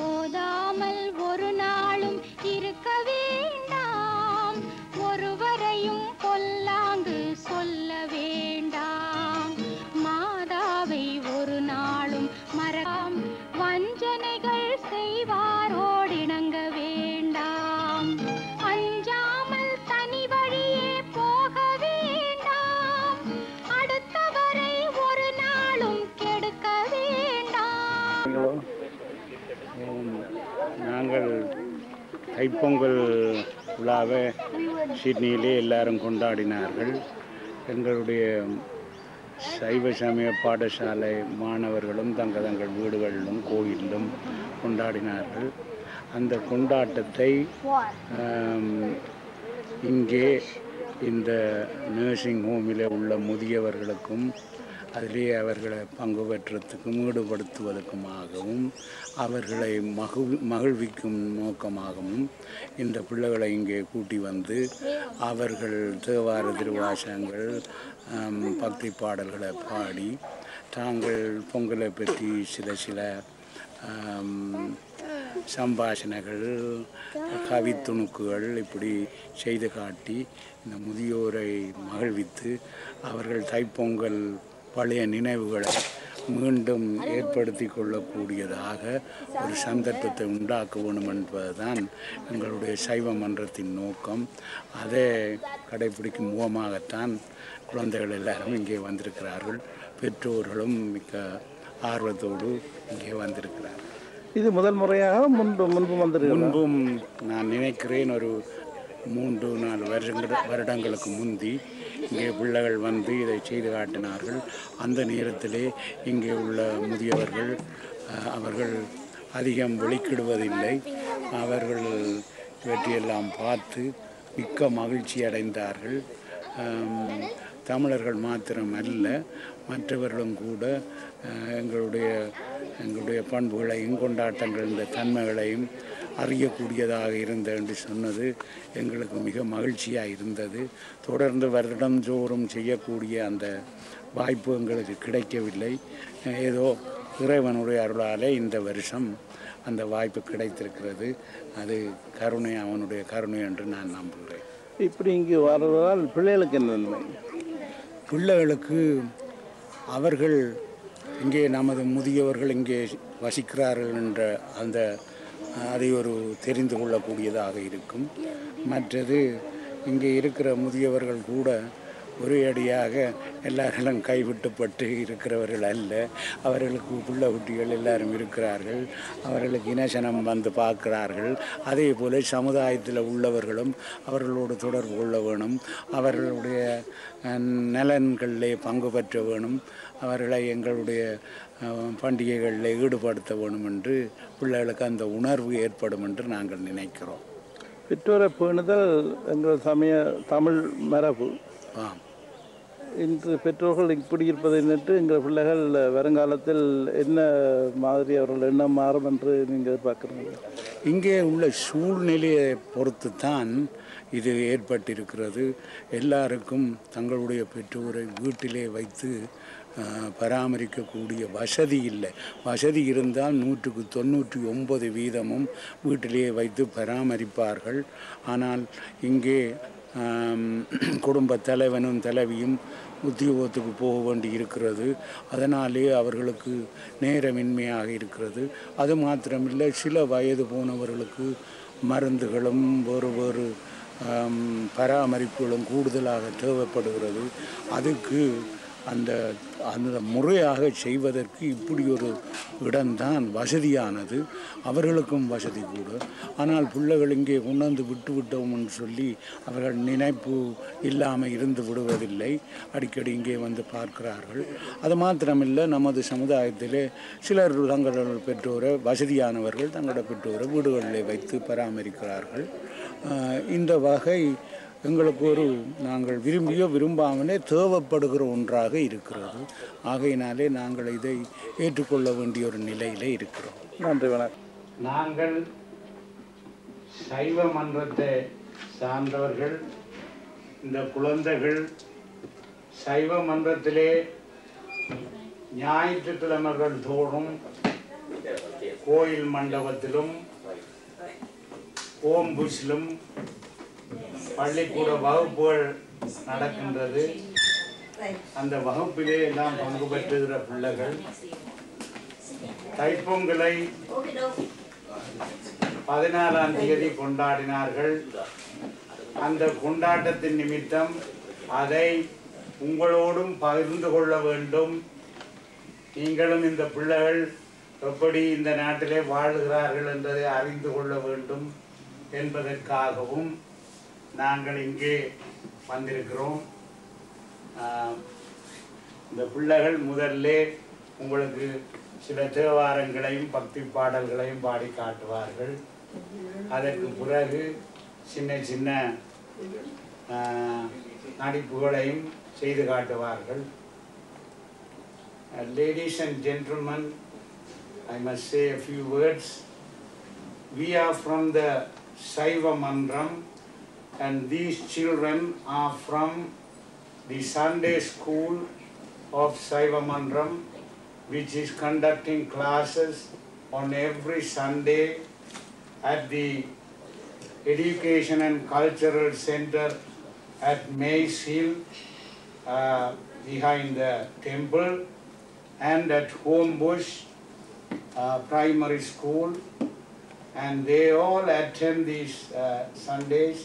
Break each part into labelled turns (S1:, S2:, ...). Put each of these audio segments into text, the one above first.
S1: ஓதாமல் ஒரு நாளும் இருக்க வேண்டாம், ஒருவரையும் பொல்லாங்கு சொல்ல வேண்டாம். மாதாவை ஒரு நாளும் மறக்காம், வஞ்சனைகள் செய்வாரோடிணங்க வேண்டாம். அஞ்சாமல் தனி வழியே போக வேண்டாம், அடுத்தவரை ஒரு நாளும் கெடுக்க வேண்டாம்.
S2: நாங்கள் தைப்பொங்கல் விழாவை சிட்னியிலே எல்லாரும் கொண்டாடினார்கள். எங்களுடைய சைவ சமய பாடசாலை மாணவர்களும் தங்கள் வீடுகளிலும் கோயிலிலும் கொண்டாடினார்கள். அந்த கொண்டாட்டத்தை இங்கே இந்த நர்சிங் ஹோமில் உள்ள முதியவர்களுக்கும் அதிலே அவர்களை பங்கு பெற்றத்துக்கும் ஈடுபடுத்துவதற்குமாகவும் அவர்களை மகிழ்விக்கும் நோக்கமாகவும் இந்த பிள்ளைகளை இங்கே கூட்டி வந்து அவர்கள் தேவார திருவாசகங்கள் பக்தி பாடல்களை பாடி தாங்கள் பொங்கலை பற்றி சில சம்பாஷணைகள் கவித்துணுக்குகள் இப்படி செய்து காட்டி இந்த முதியோரை மகிழ்வித்து அவர்கள் தைப்பொங்கல் பழைய நினைவுகளை மீண்டும் ஏற்படுத்தி கொள்ளக்கூடியதாக ஒரு சந்தர்ப்பத்தை உண்டாக்க வேண்டும் என்பதுதான் எங்களுடைய சைவ மன்றத்தின் நோக்கம். அதை கடைபிடிக்கும் முகமாகத்தான் குழந்தைகள் எல்லாரும் இங்கே வந்திருக்கிறார்கள். பெற்றோர்களும் மிக்க ஆர்வத்தோடு இங்கே வந்திருக்கிறார்கள்.
S3: இது முதல் முறையாக முன்பும்
S2: நான் நினைக்கிறேன் ஒரு 3-4 வருடங்களுக்கு முந்தி இங்கே பிள்ளைகள் வந்து இதை செய்து காட்டினார்கள். அந்த நேரத்திலே இங்கே உள்ள முதியவர்கள் அவர்கள் அதிகம் வெளிக்கிடுவதில்லை. அவர்கள் இவற்றையெல்லாம் பார்த்து மிக்க மகிழ்ச்சி அடைந்தார்கள். தமிழர்கள் மாத்திரம் அல்ல, மற்றவர்களும் கூட எங்களுடைய பண்புகளையும் கொண்டாட்டங்கள் இந்த தன்மைகளையும் அறியக்கூடியதாக இருந்தது என்று சொன்னது எங்களுக்கு மிக மகிழ்ச்சியாக இருந்தது. தொடர்ந்து வருடந்தோறும் செய்யக்கூடிய அந்த வாய்ப்பு எங்களுக்கு கிடைக்கவில்லை. ஏதோ இறைவனுடைய அருளாலே இந்த வருஷம் அந்த வாய்ப்பு கிடைத்திருக்கிறது. அது கருணை, அவனுடைய கருணை என்று நான் நம்புகிறேன்.
S3: இப்படி இங்கே வருவதால் பிள்ளைகளுக்கு என்ன நன்மை?
S2: பிள்ளைகளுக்கு அவர்கள் இங்கே நமது முதியவர்கள் இங்கே வசிக்கிறார்கள் என்ற அதை ஒரு தெரிந்து கொள்ளக்கூடியதாக இருக்கும். மற்றது இங்கே இருக்கிற முதியவர்கள் கூட ஒரே அடியாக எல்லார்களும் கைவிட்டுப்பட்டு இருக்கிறவர்கள் அல்ல. அவர்களுக்கு பிள்ளை குட்டிகள் எல்லாரும் இருக்கிறார்கள். அவர்களுக்கு இனசனம் வந்து பார்க்கிறார்கள். அதே போல் சமுதாயத்தில் உள்ளவர்களும் அவர்களோடு தொடர்பு கொள்ள வேணும். அவர்களுடைய நலன்களிலே பங்கு பெற்ற வேணும். அவர்களை எங்களுடைய பண்டிகைகளில் ஈடுபடுத்த வேணும் என்று பிள்ளைகளுக்கு அந்த உணர்வு ஏற்படும் என்று நாங்கள் நினைக்கிறோம்.
S3: பெற்றோரை பேணுதல் எங்கள் சமய தமிழ் மரபு. இன்று பெற்றோர்கள் இப்படி இருப்பதை நின்று எங்கள் பிள்ளைகள் வருங்காலத்தில் என்ன மாதிரி அவர்கள் எண்ணம் மாறும் என்று நீங்கள் எதிர்பார்க்குறீங்க?
S2: இங்கே உள்ள சூழ்நிலையை பொறுத்து தான் இது ஏற்பட்டிருக்கிறது. எல்லாருக்கும் தங்களுடைய பெற்றோரை வீட்டிலே வைத்து பராமரிக்கக்கூடிய வசதி இல்லை. வசதி இருந்தால் 99% வீட்டிலேயே வைத்து பராமரிப்பார்கள். ஆனால் இங்கே குடும்ப தலைவனும் தலைவியும் உத்தியோகத்துக்கு போக வேண்டி இருக்கிறது. அதனாலே அவர்களுக்கு நேரமின்மையாக இருக்கிறது. அது மாத்திரமில்லை, சில வயது போனவர்களுக்கு மருந்துகளும் வேறு பராமரிப்புகளும் கூடுதலாக தேவைப்படுகிறது. அதுக்கு அந்த முறையாக செய்வதற்கு இப்படி ஒரு இடம்தான் வசதியானது. அவர்களுக்கும் வசதி கூட. ஆனால் பிள்ளைகள் இங்கே கொண்டாந்து விட்டோம்னு சொல்லி அவர்கள் நினைப்பு இல்லாமல் இருந்து விடுவதில்லை. அடிக்கடி இங்கே வந்து பார்க்கிறார்கள். அது மாத்திரமில்லை, நமது சமுதாயத்திலே சிலர் தங்களோட பெற்றோரை, வசதியானவர்கள் தங்களோட பெற்றோரை வீடுகளிலே வைத்து பராமரிக்கிறார்கள். இந்த வகை எங்களுக்கு நாங்கள் விரும்பாமலே தேவைப்படுகிற ஒன்றாக இருக்கிறது. ஆகையினாலே நாங்கள் இதை ஏற்றுக்கொள்ள வேண்டிய ஒரு நிலையிலே இருக்கிறோம்.
S3: நன்றி, வணக்கம்.
S2: நாங்கள் சைவ மன்றத்தை சார்ந்தவர்கள். இந்த குழந்தைகள் சைவ மன்றத்திலே ஞாயிற்றுக்கிழமைகள் தோறும் கோயில் மண்டபத்திலும் ஓம்புஷிலும் பள்ளிக்கூட வகுப்புகள் நடக்கின்றது. அந்த வகுப்பிலே எல்லாம் பங்கு பெற்றுகிற பிள்ளைகள் தைப்பொங்கலை 14ஆம் தேதி கொண்டாடினார்கள். அந்த கொண்டாட்டத்தின் நிமித்தம் அதை உங்களோடும் பகிர்ந்து கொள்ள வேண்டும். நீங்களும் இந்த பிள்ளைகள் எப்படி இந்த நாட்டிலே வாழுகிறார்கள் என்பதை அறிந்து கொள்ள வேண்டும் என்பதற்காகவும் நாங்கள் இங்கே வந்திருக்கிறோம். இந்த பிள்ளைகள் முதல்ல உங்களுக்கு சில தேவாரங்களையும் பக்தி பாடல்களையும் பாடி காட்டுவார்கள். அதற்கு பிறகு சின்ன சின்ன நடிப்புகளையும் செய்து காட்டுவார்கள். Ladies and gentlemen, I must say a few words. We are from the Saiva Mandram, and these children are from the Sunday school of Saiva Mandram, which is conducting classes on every Sunday at the Education and Cultural Center at Mays Hill behind the temple, and at Homebush Primary School, and they all attend these Sundays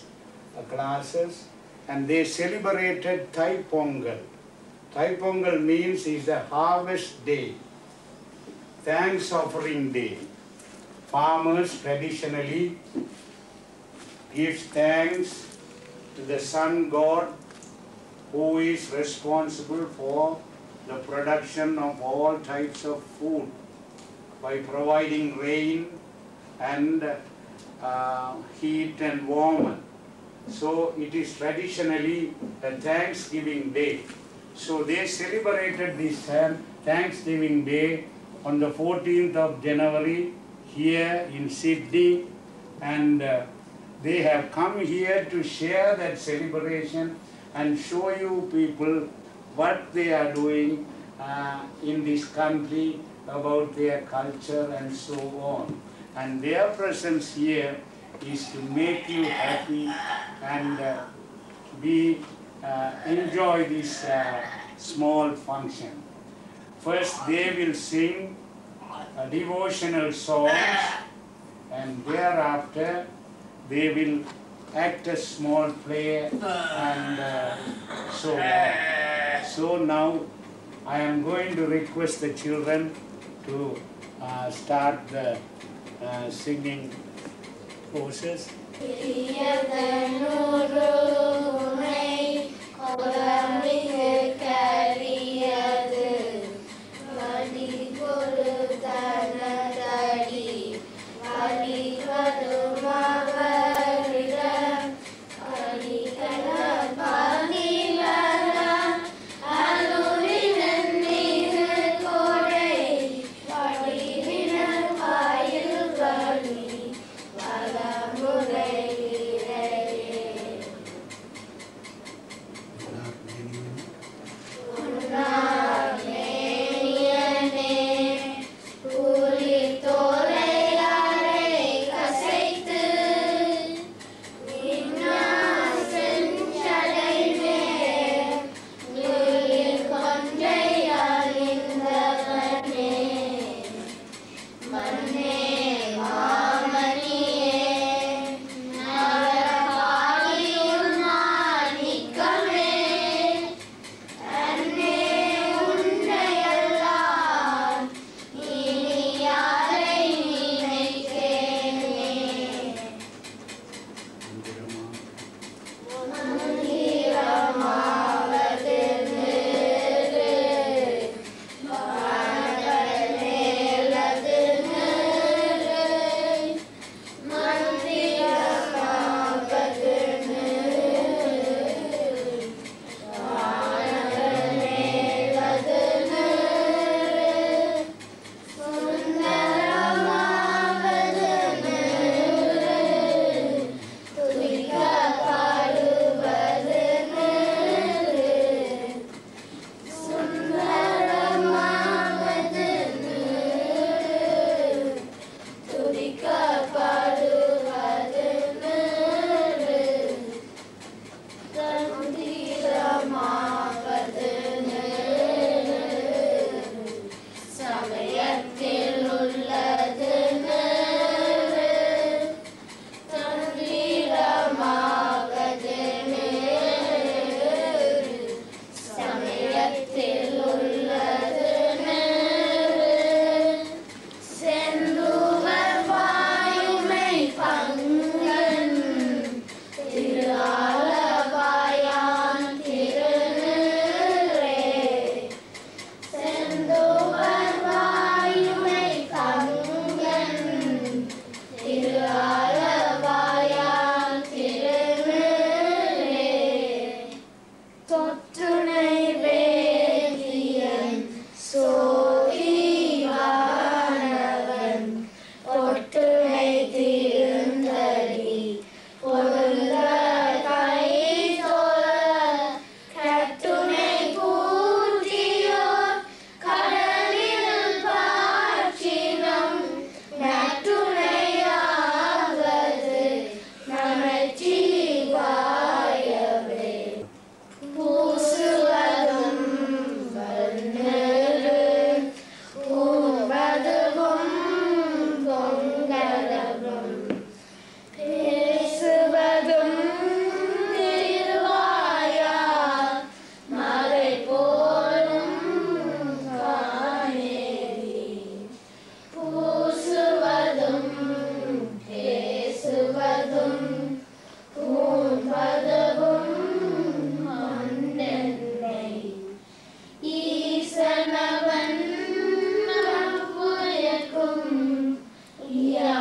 S2: classes, and they celebrated Thai Pongal. Thai Pongal means is the harvest day, thanks offering day. Farmers traditionally give thanks to the sun god, who is responsible for the production of all types of food by providing rain and heat and warmth. So it is traditionally a Thanksgiving day. So they celebrated this Thanksgiving Day on the 14th of January here in Sydney, and they have come here to share that celebration and show you people what they are doing in this country about their culture and so on. And their presence here is to make you happy and enjoy this small function. First they will sing devotional songs, and thereafter they will act a small play and so on. So now I am going to request the children to start the singing process.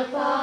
S4: Hallelujah.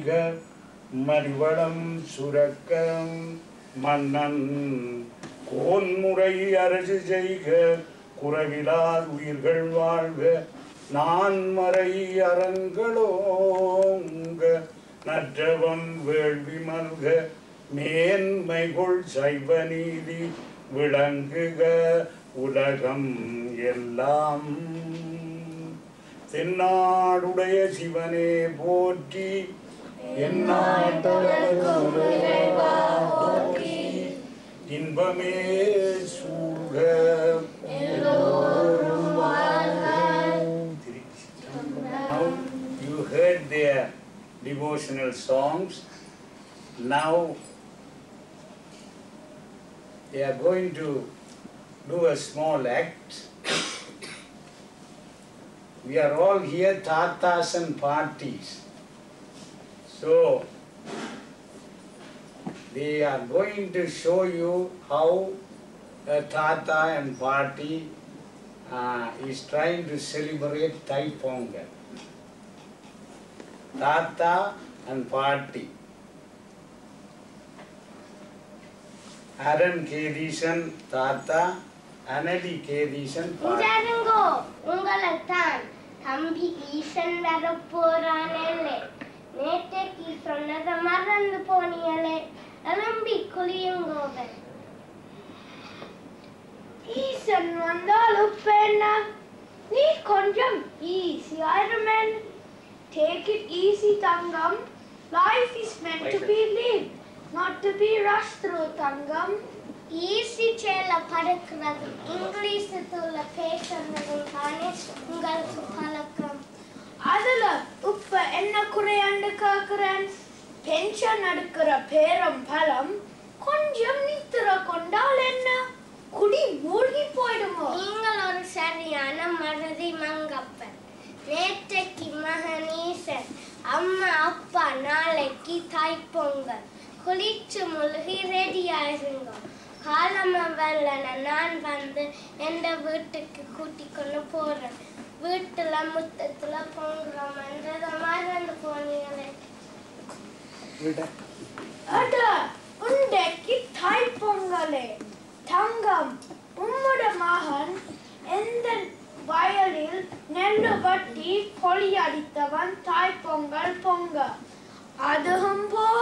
S2: செய்க மறிவளம் சுரக்க மன்னன் கோன்முறை அரசு செய்க குறைவிலார் உயிர்கள் வாழ்க நான்மறை அறங்களோங்க நற்றவம் வேள்வி மல்க மேன்மைகொள் சைவ நீதி விளங்குக உலகம் எல்லாம். தென்னாடுடைய சிவனே போற்றி இன்பமே சூழ்க Now you heard their devotional songs. Now they are going to do a small act. We are all here tatas and parties. So they are going to show you how a tata and party is trying to celebrate Thai Pongal. Tata and party. Aaron Kedishan Tata, Anali Kedishan party.
S4: இங்கோ உங்களைத்தான் தம்பி ஈசன் வர போறானே, நேற்றைக்கு சொன்னதை மறந்து போனியலே, எழும்பி குளியுங்கோவே. ஈசன் வந்தால் உப்பென்ன, நீ கொஞ்சம் ஈஸியாயிருமேன். Take it easy, Thangam. Life is meant to be lived, not to be rushed through, Thangam. Easy சேல படுக்கிறது இங்கிலீஷத்துல பேசுறதும் தானே உங்களுக்கு பழக்கம். அதுல இப்ப என்ன குறையாண்டு கேக்குறேன்? பென்ஷன் எடுக்கிற பேரம் பலம் கொஞ்சம் நித்திர கொண்டால் என்ன, குடி மூழ்கி போயிடுமோ? நீங்கள் ஒரு சரியான மறதி மங்கப்பன். நேற்றைக்கு மகனீசன், அம்மா அப்பா நாளைக்கு தாய்ப்பொங்கல், குளிச்சு முழுகி ரெடி ஆயிருங்க. காலமா வரலன நான் வந்து எந்த வீட்டுக்கு கூட்டிக் கொண்டு போறேன். வீட்டுல முத்தத்துல பொங்குறோம் என்றத மறந்து போனீங்களே. உண்டைக்கு தாய்ப்பொங்கலே. தங்கம், உம்மோட மகன் எந்த வயலில் நெல்லு வட்டி பொலியடித்தவன் தாய்ப்பொங்கல் பொங்க. அதுவும் போக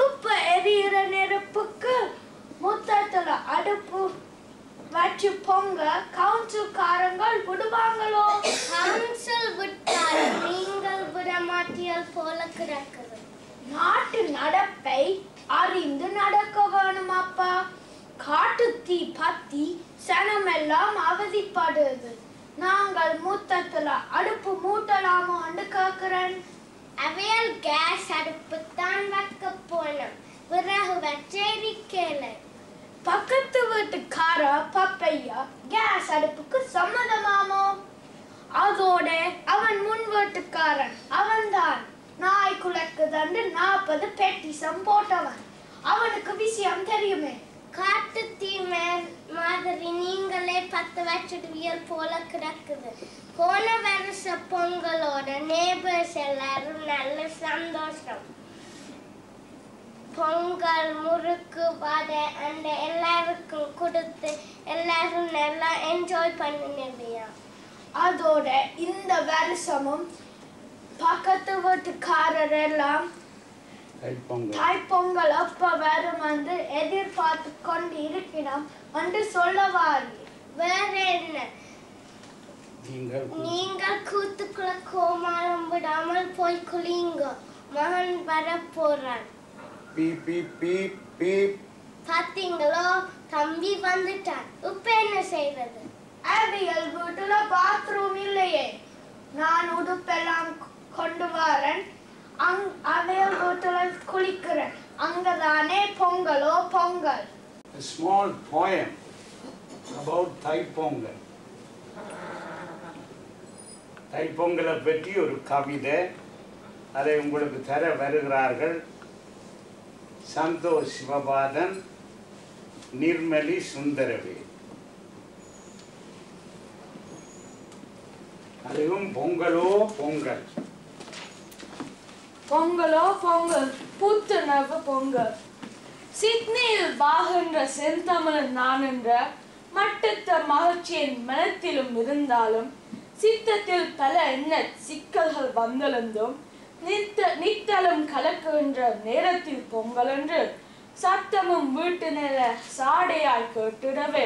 S4: உப்ப எரியிற நெருப்புக்கு முத்தத்துல அடுப்பு வச்சு பொங்க கவுன்சில்காரங்கள் விடுவாங்களோ? கவுன்சில் விட்டால் நீங்கள் விட மாட்டியல் போல கிடக்குது. நாட்டு நடப்பை அறிந்து நடக்க வேணும் அப்பா. காட்டு தீ பத்தி சனமெல்லாம் அவதிப்படுது. நாங்கள் முத்தத்துல அடுப்பு மூட்டலாமோ என்று கேக்குறேன். அவையால் கேஸ் அடுப்பு தான் வைக்க போனோம், விறகு வச்சேரிக்கல. பக்கத்து வீட்டுக்கார பப்பையா கேஸ் அடுப்புக்கு சம்மதமாமோ? அதோட அவன் முன் வீட்டுக்காரன், அவன்தான் நாய் குலைக்குதண்டு 40 பெட்டிசம் போட்டவன். அவனுக்கு விஷயம் தெரியுமே. காட்டு தீ மாதிரி நீங்களே 10 வச்சுடுவியல் போல கிடக்குது. போன வருஷ பொங்கலோட நேபர்ஸ் எல்லாரும் நல்ல சந்தோஷம். பொங்கல் முறுக்கு வடை அந்த எல்லாருக்கும் கொடுத்து எல்லாரும் நல்லா என்ஜாய் பண்ணினவியா. அதோட இந்த வருஷமும் பக்கத்து வீட்டுக்காரர் எல்லாம் தாய்ப்பொங்கல் அப்ப வரும் வந்து எதிர்பார்த்து கொண்டு இருக்கணும் என்று சொல்லவாரி. வேற என்ன, நீங்கள் கூத்துக்குள்ள கோமாளம் விடாமல் போய் குளிங்க. மகன் வர போறான். பாத்தீங்களோ, தம்பி வந்துட்டான். இப்ப என்ன செய்வது? அவியல் வீட்டுல பாத்ரூம் இல்லையே. நான் உடுப்பெல்லாம் கொண்டு வரேன். அவையல் வீட்டுல குளிக்கிறேன். அங்கதானே பொங்கலோ Pongal.
S2: A small poem about Thai Pongal. Thai Pongal பற்றி ஒரு கவிதை, அதை உங்களுக்கு தர வருகிறார்கள் சந்தோஷ் சிவபாதன், நிர்மலி சுந்தரவே. அதுவும் பொங்கலோ பொங்கல்.
S5: பொங்கலோ பொங்கல் புத்துணர்வு பொங்கல். சிட்னியில் வாகின்ற செந்தமிழன் நான் என்ற மட்டத்த மகிழ்ச்சியின் மனத்திலும் இருந்தாலும் சித்தத்தில் பல எண்ண சிக்கல்கள் வந்தெழுந்தும் நித்தலும் கலக்குகின்ற நேரத்தில் பொங்கல் என்று சத்தமும் வீட்டு நில சாடையாய் கேட்டிடவே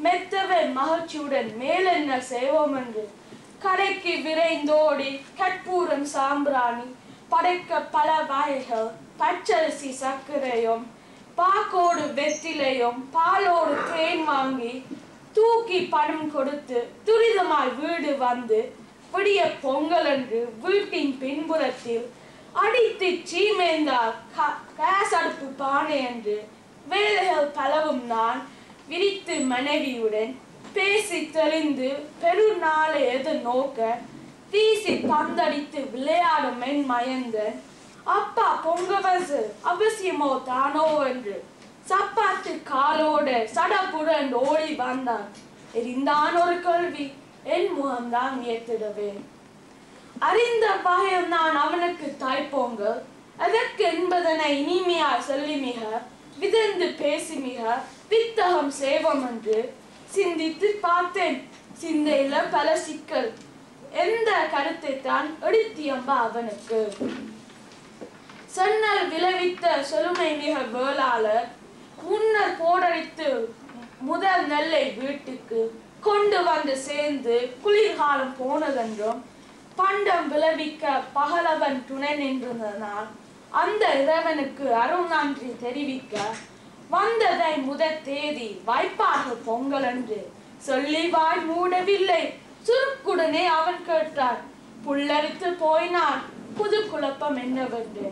S5: மெத்தவே மகிழ்ச்சியுடன் மேலென்ன செய்வோம் என்று கடைக்கு விரைந்தோடி கற்பூரம் சாம்பிராணி படைக்க பல வகைகள் பச்சரிசி சர்க்கரையும் பாக்கோடு வெற்றிலையும் பாலோடு தேன் வாங்கி தூக்கி பணம் கொடுத்து துரிதமாய் வீடு வந்து விடிய பொங்கல் என்று வீட்டின் பின்புறத்தில் அடித்து சீமேந்தார் கேஸ் அடுப்பு பானை என்று வேலைகள் பலவும் நான் விரித்து மனைவியுடன் பேசி தெளிந்து பெருநாளை எதிர்நோக்க வீசி பந்தடித்து விளையாடும் என் மயந்தன் அப்பா பொங்கவசு அவசியமோ தானோ என்று சப்பாத்து காலோடு சடப்புடன் ஓடி வந்தான். எரிந்தான் ஒரு கல்வி என் முகம்தான் ஏத்திடவே. அறிந்த வகையில் நான் அவனுக்கு தாய்ப்பொங்கல் அதற்கு என்பதனை இனிமையாய் சொல்லி மிக விதந்து பேசி மிக வித்தகம் செய்வோம் என்று சிந்தித்து பார்த்தேன். சிந்தையில பல சிக்கல் எந்த கருத்தை தான் எடுத்தியம்பா அவனுக்கு. சன்னல் விளைவித்த செழுமை மிக வேளாளர் முன்னர் போரடித்து முதல் நெல்லை வீட்டுக்கு கொண்டு வந்து சேர்ந்து குளிர்காலம் போனதென்றும் பண்டம் விளைவிக்க பகலவன் துணை நின்றதனால் அந்த இறைவனுக்கு அருள் நன்றி தெரிவிக்க வந்ததை முதல் தேதி வாய்ப்பாக பொங்கல் என்று சொல்லி வாய் மூடவில்லை. சுருக்குடனே அவன் கேட்டான். புல்லரித்து போயினான். புது குழப்பம் என்னவென்று.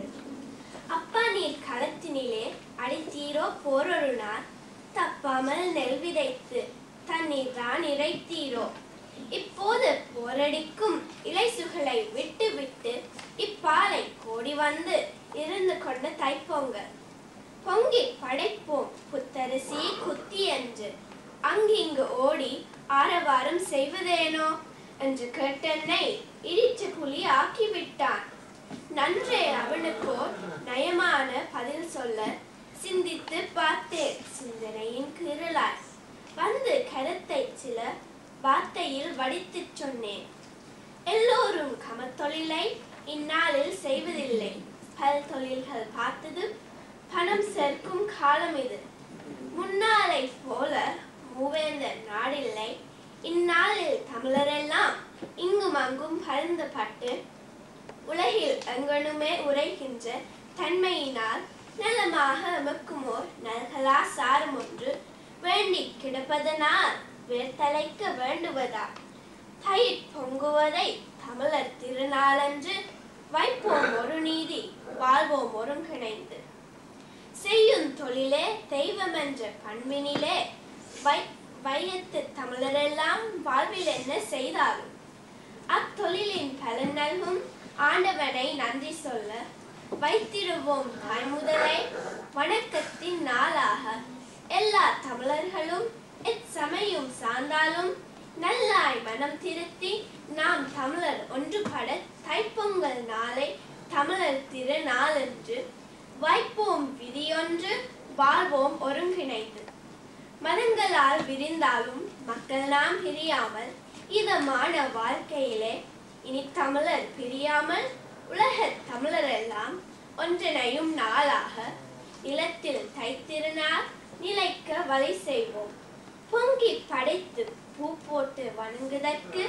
S4: அப்பா நீர் களத்தினிலே அடித்தீரோ போரொரு நாள் தப்பாமல் நெல் விதைத்து தண்ணீர் தான் இறைத்தீரோ. இப்போது போரடிக்கும் இலைசுகளை விட்டு விட்டு இப்பாலை கோடி வந்து இருந்து கொண்ட தைப்பொங்கல் பொங்கி படைப்போம் புத்தரிசி குத்தி என்று அங்கிங்கு ஓடி ஆரவாரம் செய்வதேனோ என்று கேட்டென்னை இடிச்ச புலி ஆக்கிவிட்டான். நன்றே அவனுக்கோ நயமான பதில் சொல்ல சிந்தித்து பார்த்தேன். சிந்தனையின் கீறலாய் வந்து கருத்தை சில வார்த்தையில் வடித்து சொன்னேன். எல்லோரும் கமத்தொழிலை இந்நாளில் செய்வதில்லை. பல் தொழில்கள் பார்த்தது பணம் சேர்க்கும் காலம் இது. முன்னாலை போல மூவேந்தர் நாடில்லை. இந்நாளில் தமிழரெல்லாம் இங்கும் அங்கும் பறந்துபட்டு உலகில் எங்கனுமே உரைகின்ற தன்மையினால் நலமாக எமக்குமோர் நல்கலா சாரம் ஒன்று வேண்டி கிடப்பதனால் வேர்த்தலைக்க வேண்டுவதா தயிர் பொங்குவதை தமிழர் திருநாளன்று வைப்போம் ஒரு நீதி வாழ்வோம் ஒருங்கிணைந்து. செய்யும் தொழிலே தெய்வம் என்ற பண்பினிலே வையத்து தமிழரெல்லாம் வாழ்வில் என்ன செய்தாலும் அத்தொழிலின் பலன் நல்கும் ஆண்டவனை நன்றி சொல்ல வைத்திருவோம் தாய்முதலை வணக்கத்தின் நாளாக. எல்லா தமிழர்களும் எச்சமயம் சார்ந்தாலும் நல்லாய் மனம் திருத்தி நாம் தமிழர் ஒன்றுபட தைப்பொங்கல் நாளை தமிழர் திருநாள் என்று வைப்போம் விதியொன்று வாழ்வோம் ஒருங்கிணைந்து. மதங்களால் விரிந்தாலும் மக்கள் நாம் பிரியாமல் இதமான வாழ்க்கையிலே இனி தமிழர் பிரியாமல் உலக தமிழரெல்லாம் ஒன்றிணையும் நாளாக நிலத்தில் தைத்திருநாள் நிலைக்க வழி செய்வோம். பொங்கி படைத்து பூ போட்டு வணங்குதற்கு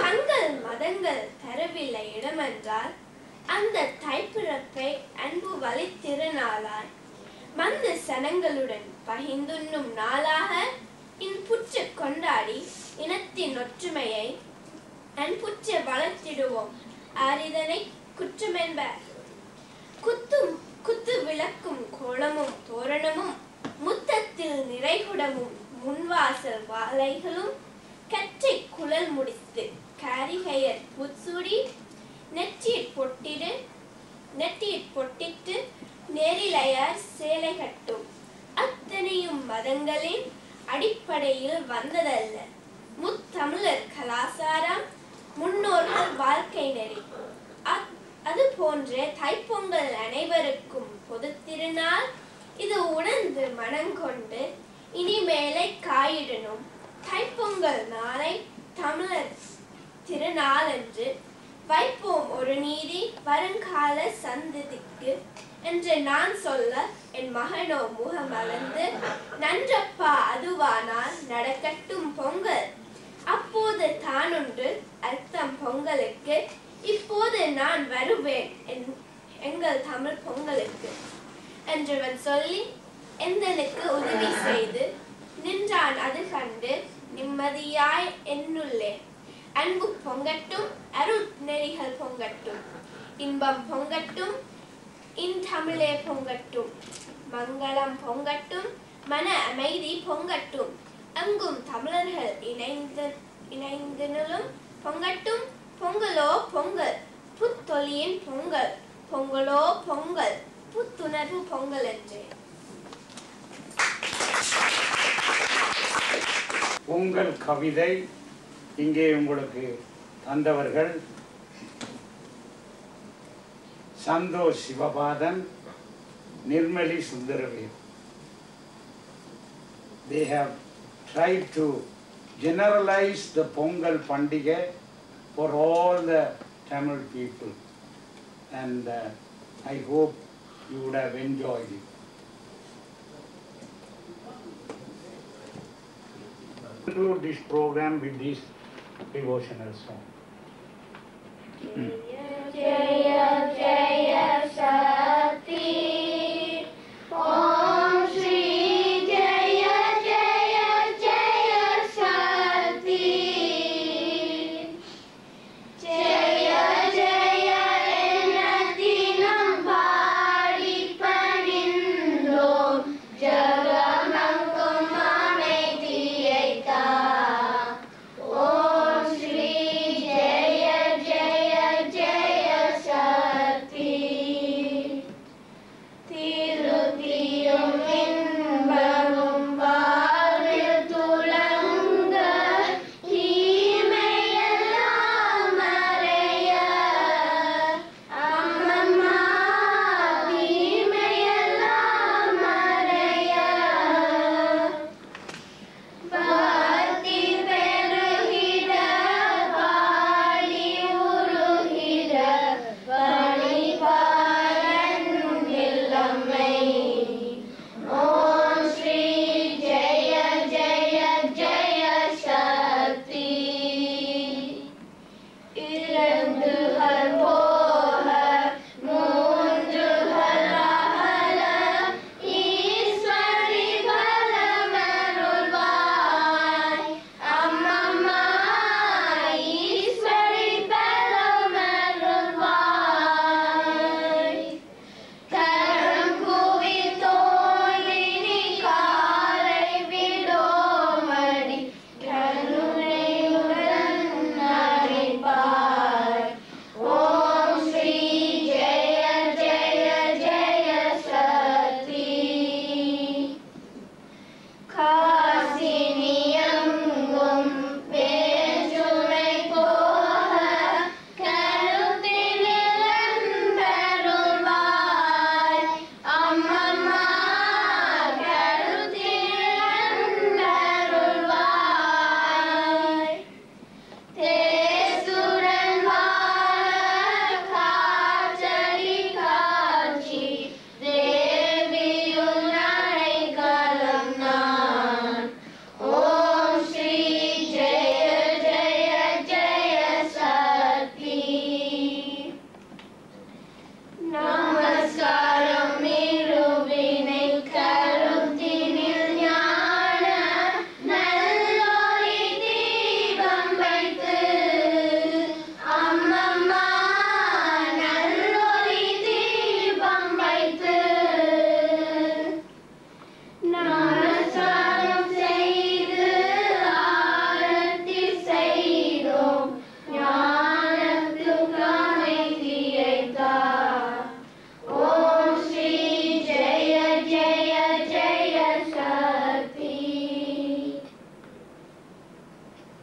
S4: தங்கள் மதங்கள் தரவில்லை இடமென்றால் அந்த தைப்பிறப்பை அன்பு வழி திருநாளாய் மந்த சனங்களுடன் பகிர்ந்துண்ணும் நாளாக இன்புற்று கொண்டாடி இனத்தின் ஒற்றுமையை அன்புற்று வளர்த்திடுவோம். ஆரிதனை குற்றமென்பர். குத்து விளக்கும் கோலமும் தோரணமும் முத்தத்தில் நிறைகுடமும் முன்வாசல் வாழைகளும் கற்றை குழல் முடித்து காரிகையர் புற்சூடி நெற்றியிற் பொட்டிட்டு நேரிலையார் சேலை கட்டும் அத்தனையும் மதங்களின் அடிப்படையில் வந்ததல்ல. முத்தமிழர் கலாசாரம் முன்னோர்கள் வாழ்க்கை நெறி. அது போன்றே தைப்பொங்கல் அனைவருக்கும் பொது திருநாள். இது உணர்ந்து மனங்கொண்டு இனிமேலை காயிடணும். தைப்பொங்கல் நாளை தமிழர் திருநாள் என்று வைப்போம் ஒரு நீதி வருங்கால சந்ததிக்கு என்று நான் சொல்ல என் மகனோ முகமலர்ந்து, நன்றப்பா அதுவானால் நடக்கட்டும் பொங்கல், அப்போது தானுண்டு அர்த்தம் பொங்கலுக்கு, இப்போது நான் வருவேன் எங்கள் தமிழ் பொங்கலுக்கு என்றவன் சொல்லி எந்தனுக்கு உதவி செய்து நின்றான். அது கண்டு நிம்மதியாய் என்னுள்ளே அன்பு பொங்கட்டும், அருள் நெறிகள் பொங்கட்டும், இன்பம் பொங்கட்டும், இன்தமிழே பொங்கட்டும், மங்களம் பொங்கட்டும், மன அமைதி பொங்கட்டும், அங்கும் தமிழர்கள் இணைந்தனும் பொங்கட்டும். பொங்கலோ பொங்கல் புத்தொலியின் பொங்கல், பொங்கலோ பொங்கல் புத்துணர்வு பொங்கல் என்றே.
S2: பொங்கல் கவிதை இங்கே உங்களுக்கு தந்தவர்கள் Santhosh சிவபாதன், நிர்மலி Sundaravel. They have tried to generalize the Pongal Pandiga for all the Tamil people, and I hope you would have enjoyed it. Conclude this program with this devotional song.